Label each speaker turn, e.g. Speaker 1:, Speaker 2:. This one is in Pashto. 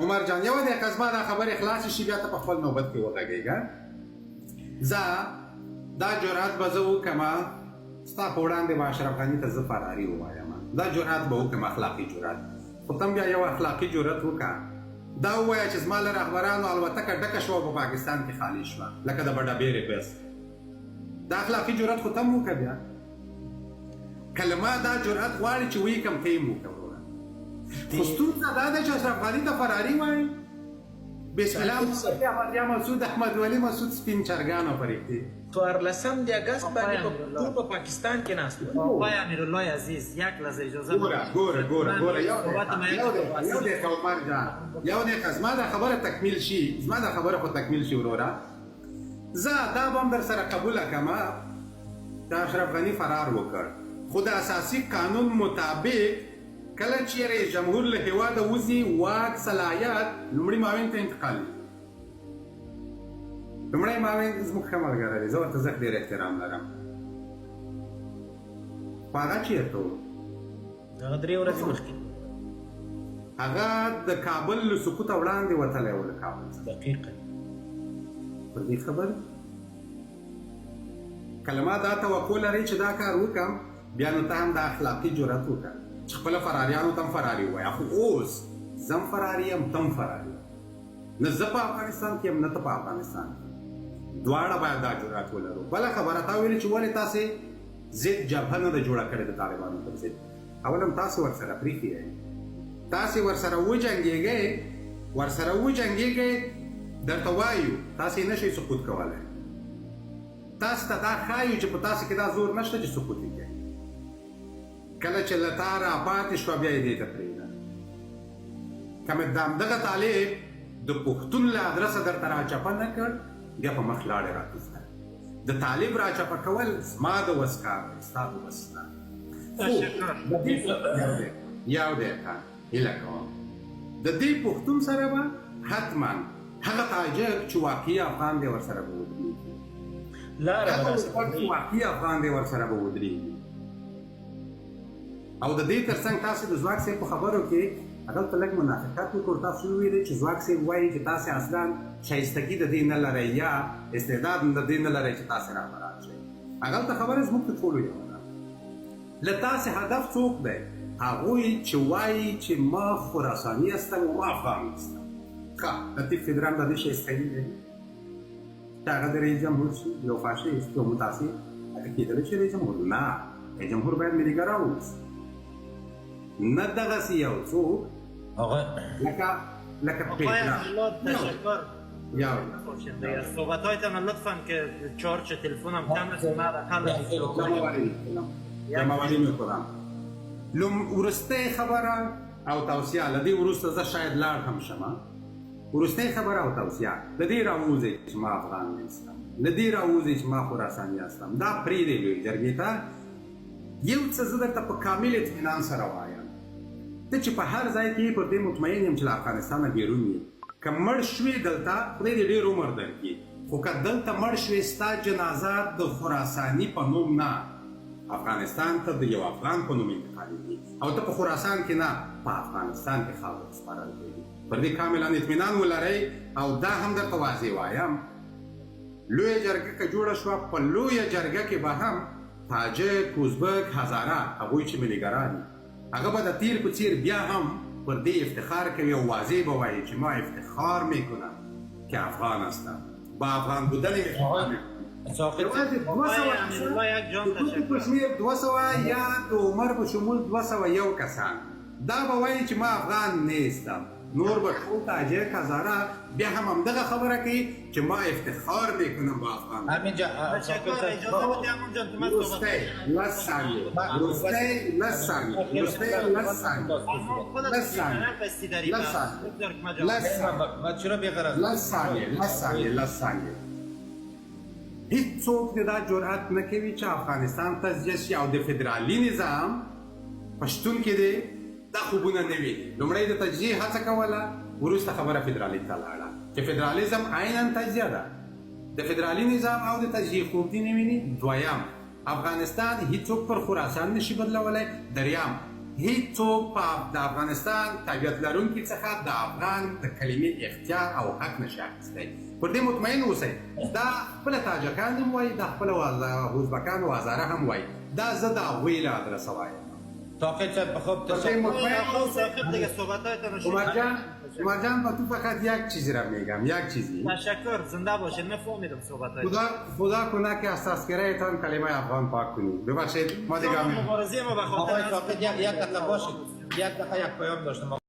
Speaker 1: عمر جان یو دقیقه زما دا خبرې خلاصې شي بیا ته په خپل نوبت کې وغږېږه. زه دا جرأت به زه وکړم ستا په وړاندې به اشرف غني ته زه فراري ووایم. دا جرأت به وکړم، اخلاقي جرأت. خو ته بیا یو اخلاقي جرأت وکړه، دا ووایه چې زما له رهبرانو الوتکه ډکه شوه په پاکستان کې خالي شوه لکه د بډابېرې بس. دا اخلاقي جرأت خو ته هم وکړه. بیا کلمه دا جرأت غواړي چې ویې کم ته یې هم وکړه وروره. خو ستونزه دا ده چې اشرف غني ته فراري وایي. بسم الله یا مسعود احمد ولی مسعود سپین چرګانو پرېږدي.
Speaker 2: 14 د اگست باندې ټول په پاکستان کې ناست وو.
Speaker 3: آقای امیرالله عزیز یک لحظه اجازه
Speaker 1: ګوره یو دقیقه عمر جان، یو دقیقه زما دا خبره تکمیل شي، زما دا خبره خو تکمیل شي وروره. زه دا به هم در سره قبوله کړم دا اشرف غني فرار وکړ، خو د اساسي قانون مطابق کله چې رئیس جمهور له هېواده وځي واک صلاحیت لومړي معاون ته انتقالي. لومړی معاون زموږ ښه ملګری دی، زه ورته زه ډېر احترام لرم. خو هغه چېرته و؟
Speaker 2: هغه 3 ورځې مخکې
Speaker 1: هغه د کابل له سقوطه وړاندې وتلی و له کابل څخه.
Speaker 2: دقیقا
Speaker 1: پر دې خبرې کلمه دا توقع لرئ چې دا کار وکړم بیا نو ته هم دا اخلاقي جرأت وکړه چې خپله فراريانو ته هم فراري ووایه. خو اوس زه هم فراري یم ته هم فراري یم، نه زه په افغانستان کې یم نه ته په افغانستان کې. دواړه باید دا جرأت ولرو. بله خبره تا ویلې چې ولې تاسې ضد جبهه نه ده جوړه کړې د طالبانو پر ضد. اول هم تاسې ورسره پرېښي یئ، تاسې ورسره وجنګېږئ درته وایو تاسې نشئ سقوط کولی. تاسو ته دا ښایو چې په تاسو کې دا زور نشته چې سقوط یې کوي. کله چې له تا راپاتې شوه بیا یې دې ته پرېږده. که مې همدغه طالب د پښتون له ادرسه درته راچپه نه کړ بیا په مخ لاړې راکوزده. د طالب راچپه کول زما د وس کار دی، ستا د وس نه. یو دقیقه هیله کوم د دې پښتون سره به حتما هغه تاجک چې واقعي افغان دی ورسره به ودرېږي، واقعي افغان دی ورسره به ودرېږي. او د دې ترڅنګ تاسو د ځواک صاحب په خبرو کې هغلته لږ منافقت وکړو. تاسو وویلئ چې ځواک صاحب وایي چې تاسې اصلا شایستګي د دې نه لرئ یا استعداد د دې نه لرئ چې تاسې رهبران شئ. هغلته خبره زموږ د ټولو یوه ده. له تاسې هدف څوک دی؟ هغوی چې وایي چې ما خراساني هستم و ما افغان هستم. ښه لطیف فدرال د دې شایستګي لري چې هغه د رئیس جمهور شي یو فاشیست یو متعصب. هغه کېدلی شي رئیس جمهور؟ نه، رئیس جمهور باید ملیګرا واوسي، نه دغسې یو څوک لکه پیترا.
Speaker 3: تشکر. صحبت‌هایتان لطفاً که چارج تلفنم کم است بعد حل
Speaker 1: جمع‌آوری می‌کنم. وروستۍ خبره او توصیه له دې وروسته زه شاید لاړ هم شم. وروستۍ خبره او توصیه له دې راووځئ چې ما افغان نیستم، له دې راووځئ چې ما خراساني هستم. دا پرېږدئ لویې جرګې ته. یو څه زه درته په کامل اطمینان سره وایم، ته چې په هر ځای کې پر دې مطمئن یم چې له افغانستانه بیرون یې. که مړ شوې دلته خدای دې ډېر عمر درکړي، خو که دلته مړ شوې ستا جنازه د خراساني په نوم نه افغانستان ته د یو افغان په نوم انتقالېږي او ته په خراسان کې نه په افغانستان کې خاوره سپارل کېږي. پر دې کاملا اطمینان ولرئ. او دا هم درته واضح وایم لویه جرګه که جوړه شوه په لویه جرګه کې به هم تاجک، ازبک، هزاره هغوی چې ملیګرا دي هغه به د تیر په څیر بیا هم پر دې افتخار کوي او واضح به وایي چې ما افتخار میکنم که افغان هستم، با افغان بودن افتخار میکنم. یوازې 200 یا د عمر په شمول 201 کسان دا به وایي چې ما افغان نیستم، نور به ټول تاجک، هزاره بیا هم همدغه خبره کوي چې ما افتخار میکنم با افغان.
Speaker 2: امین جان
Speaker 1: هیڅ څوک دا جرأت نه کوي چې افغانستان تجزیه شي او د فدرالي نظام پښتون کې دی دا خوبونه نه وي. لومړی د تجزیې هڅه کوله، وروسته خبره فدرالي ته لاړه چې فدرالیزم عینا تجزیه ده. د فدرالي نظام او د تجزیې خوب دې نه ویني. دویم افغانستان هیڅوک پر خراسان نشي بدلولی. دریم هیڅ څوک د افغانستان طبیعت لرونکي څخه د افغان د کلمې اختیار او حق نشي اخیستی. پر دې مطمئن اوسئ دا خپله تاجکان هم وایي دا خپله ازبکان و هزاره هم وایي دا زه د هغوی له ادرسه وایم.
Speaker 4: طاقت صاحب خب
Speaker 1: پر دې مطمئن
Speaker 3: صاحب دیگه صحبتایتان رو
Speaker 1: عمر جان با تو فقط یک چیزی را میگم یک چیزی
Speaker 3: تشکر زنده باشید نفهمیدم صحبتایتان
Speaker 1: خدا کنه که از تذکرهتان کلمه افغان پاک کنید. ببخشید ما دیگه
Speaker 3: مبارزه ما به خاطر
Speaker 4: آقای طاقت یک دقیقه باشید یک دقیقه یک پیام داشتم